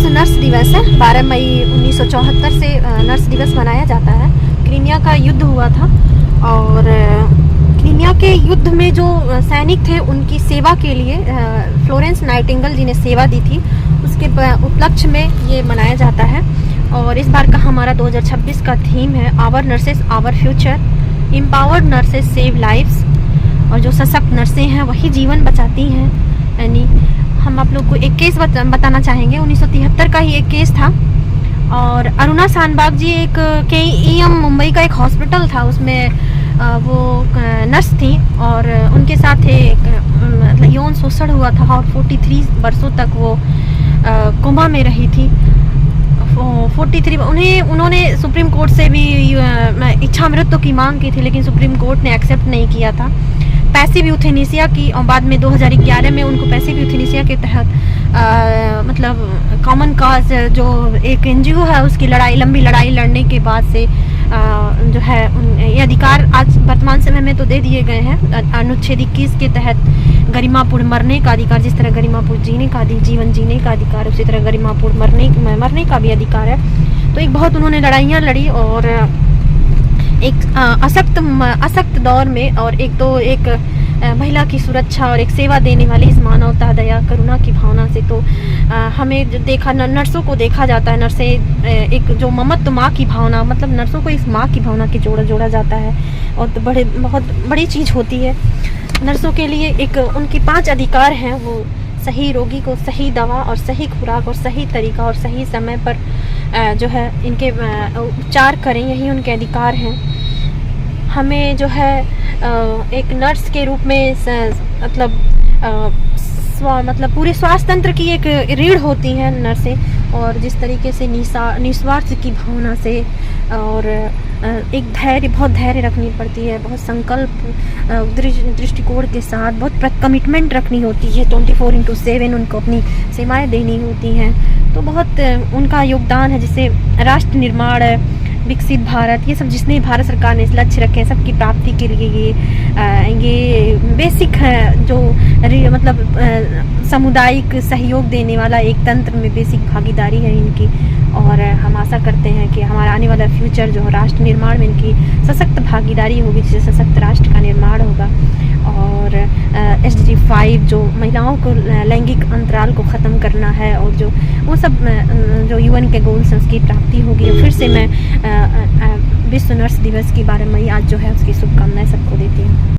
विश्व नर्स दिवस है। 12 मई 1974 से नर्स दिवस मनाया जाता है। क्रीमिया का युद्ध हुआ था और क्रीमिया के युद्ध में जो सैनिक थे उनकी सेवा के लिए फ्लोरेंस नाइटिंगेल जी ने सेवा दी थी, उसके उपलक्ष्य में ये मनाया जाता है। और इस बार का हमारा 2026 का थीम है our nurses our future, empowered nurses save lives. और जो सशक्त नर्सें हैं वही जीवन बचाती हैं। यानी हम आप लोग को एक केस बताना चाहेंगे। 1973 का ही एक केस था और अरुणा शानबाग जी एक KEM मुंबई का एक हॉस्पिटल था, उसमें वो नर्स थी और उनके साथ मतलब यौन शोषण हुआ था और 43 वर्षों तक वो कोमा में रही थी। 43 उन्होंने सुप्रीम कोर्ट से भी इच्छा मृत्यु की मांग की थी, लेकिन सुप्रीम कोर्ट ने एक्सेप्ट नहीं किया था। पैसिव यूथेनेसिया की और बाद में 2011 में उनको पैसिव यूथेनेसिया के तहत मतलब कॉमन काज जो एक NGO है उसकी लंबी लड़ाई लड़ने के बाद से जो है ये अधिकार आज वर्तमान समय में तो दे दिए गए हैं। अनुच्छेद 21 के तहत गरिमापूर्ण मरने का अधिकार, जिस तरह गरिमापूर्ण जीवन जीने का अधिकार, उसी तरह गरिमापूर्ण मरने का भी अधिकार है। तो एक बहुत उन्होंने लड़ाइयाँ लड़ी और एक अशक्त दौर में और एक महिला की सुरक्षा और एक सेवा देने वाली इस मानवता, दया, करुणा की भावना से तो हमें देखा नर्सों को देखा जाता है। नर्सें एक जो ममत्व माँ की भावना, मतलब नर्सों को इस माँ की भावना के जोड़ा जाता है और तो बहुत बड़ी चीज़ होती है। नर्सों के लिए एक उनके 5 अधिकार हैं, वो सही रोगी को सही दवा और सही खुराक और सही तरीका और सही समय पर जो है इनके उपचार करें, यही उनके अधिकार हैं। हमें जो है एक नर्स के रूप में मतलब पूरे स्वास्थ्य तंत्र की एक रीढ़ होती हैं नर्सें, और जिस तरीके से निस्वार्थ की भावना से और एक बहुत धैर्य रखनी पड़ती है, बहुत संकल्प दृष्टिकोण के साथ बहुत कमिटमेंट रखनी होती है। 24/7 उनको अपनी सेवाएं देनी होती हैं। तो बहुत उनका योगदान है, जिससे राष्ट्र निर्माण, विकसित भारत, ये सब जिसने भारत सरकार ने लक्ष्य रखे हैं सबकी प्राप्ति के लिए ये बेसिक है, जो मतलब सामुदायिक सहयोग देने वाला एक तंत्र में बेसिक भागीदारी है इनकी। और हम आशा करते हैं कि हमारा आने वाला फ्यूचर जो राष्ट्र निर्माण में इनकी सशक्त भागीदारी होगी, जिससे सशक्त राष्ट्र का निर्माण होगा। और SDG 5 जो महिलाओं को लैंगिक अंतराल को ख़त्म करना है और जो वो सब जो UN के गोल्स हैं उसकी प्राप्ति होगी। फिर से मैं विश्व नर्स दिवस की 12 मई आज जो है उसकी शुभकामनाएं सबको देती हूँ।